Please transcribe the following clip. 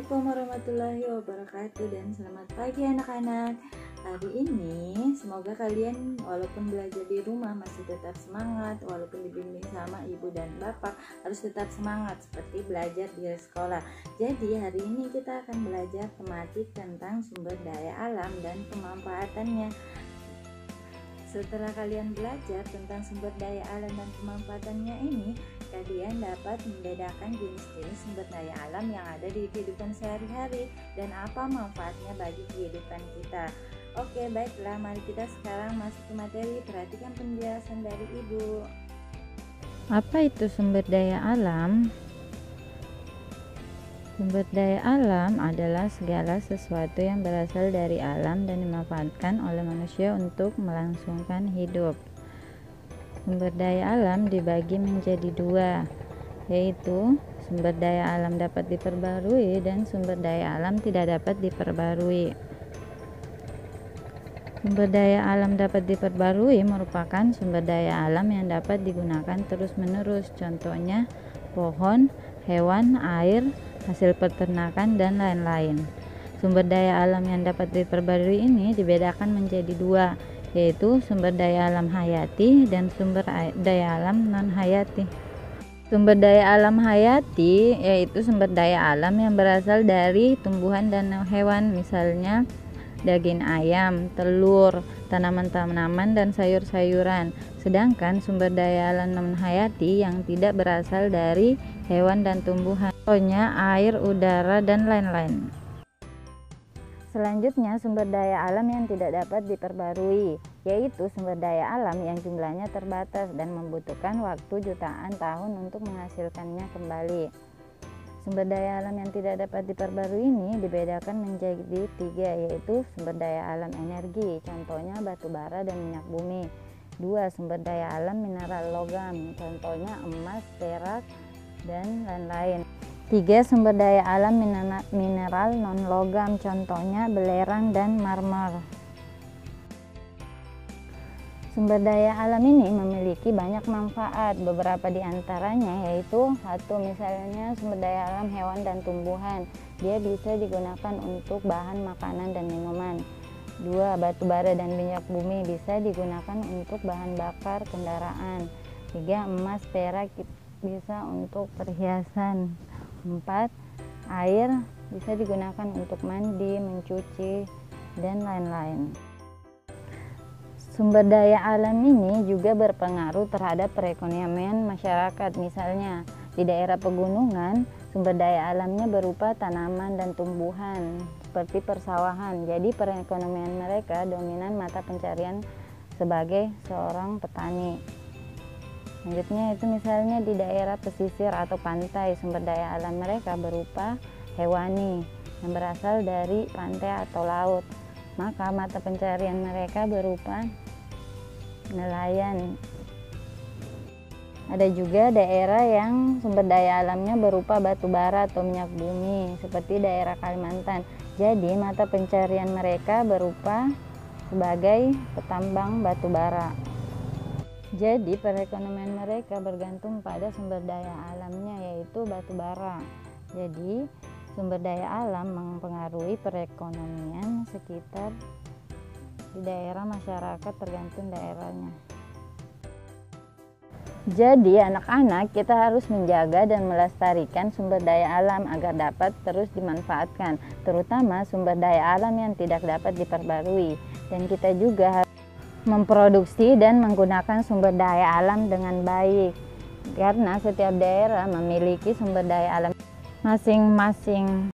Assalamualaikum warahmatullahi wabarakatuh dan selamat pagi anak-anak. Hari ini semoga kalian walaupun belajar di rumah masih tetap semangat, walaupun dibimbing sama ibu dan bapak harus tetap semangat seperti belajar di sekolah. Jadi hari ini kita akan belajar tematik tentang sumber daya alam dan pemanfaatannya. Setelah kalian belajar tentang sumber daya alam dan pemanfaatannya ini, kalian dapat membedakan jenis-jenis sumber daya alam yang ada di kehidupan sehari-hari dan apa manfaatnya bagi kehidupan kita. Oke, baiklah, mari kita sekarang masuk ke materi. Perhatikan penjelasan dari Ibu. Apa itu sumber daya alam? Sumber daya alam adalah segala sesuatu yang berasal dari alam dan dimanfaatkan oleh manusia untuk melangsungkan hidup. Sumber daya alam dibagi menjadi dua, yaitu sumber daya alam dapat diperbarui dan sumber daya alam tidak dapat diperbarui. Sumber daya alam dapat diperbarui merupakan sumber daya alam yang dapat digunakan terus-menerus, contohnya pohon, hewan, air, hasil peternakan, dan lain-lain. Sumber daya alam yang dapat diperbarui ini dibedakan menjadi dua, yaitu sumber daya alam hayati dan sumber daya alam non-hayati. Sumber daya alam hayati yaitu sumber daya alam yang berasal dari tumbuhan dan hewan, misalnya daging ayam, telur, tanaman-tanaman, dan sayur-sayuran. Sedangkan sumber daya alam non-hayati yang tidak berasal dari hewan dan tumbuhan, contohnya air, udara, dan lain-lain. Selanjutnya, sumber daya alam yang tidak dapat diperbarui, yaitu sumber daya alam yang jumlahnya terbatas dan membutuhkan waktu jutaan tahun untuk menghasilkannya kembali. Sumber daya alam yang tidak dapat diperbarui ini dibedakan menjadi tiga, yaitu sumber daya alam energi, contohnya batu bara dan minyak bumi. Dua, sumber daya alam mineral logam, contohnya emas, perak, dan lain-lain. Tiga, sumber daya alam mineral non-logam, contohnya belerang dan marmer. Sumber daya alam ini memiliki banyak manfaat, beberapa di antaranya yaitu satu, misalnya sumber daya alam hewan dan tumbuhan, dia bisa digunakan untuk bahan makanan dan minuman. Dua, batu bara dan minyak bumi bisa digunakan untuk bahan bakar kendaraan. Tiga, emas, perak bisa untuk perhiasan. Empat, air bisa digunakan untuk mandi, mencuci, dan lain-lain. Sumber daya alam ini juga berpengaruh terhadap perekonomian masyarakat. Misalnya, di daerah pegunungan, sumber daya alamnya berupa tanaman dan tumbuhan seperti persawahan. Jadi perekonomian mereka dominan mata pencarian sebagai seorang petani. Selanjutnya itu misalnya di daerah pesisir atau pantai, sumber daya alam mereka berupa hewani yang berasal dari pantai atau laut. Maka mata pencarian mereka berupa nelayan. Ada juga daerah yang sumber daya alamnya berupa batu bara atau minyak bumi, seperti daerah Kalimantan. Jadi mata pencarian mereka berupa sebagai petambang batu bara. Jadi perekonomian mereka bergantung pada sumber daya alamnya, yaitu batu bara. Jadi sumber daya alam mempengaruhi perekonomian sekitar di daerah masyarakat tergantung daerahnya. Jadi anak-anak, kita harus menjaga dan melestarikan sumber daya alam agar dapat terus dimanfaatkan, terutama sumber daya alam yang tidak dapat diperbarui. Dan kita juga harus memproduksi dan menggunakan sumber daya alam dengan baik, karena setiap daerah memiliki sumber daya alam masing-masing.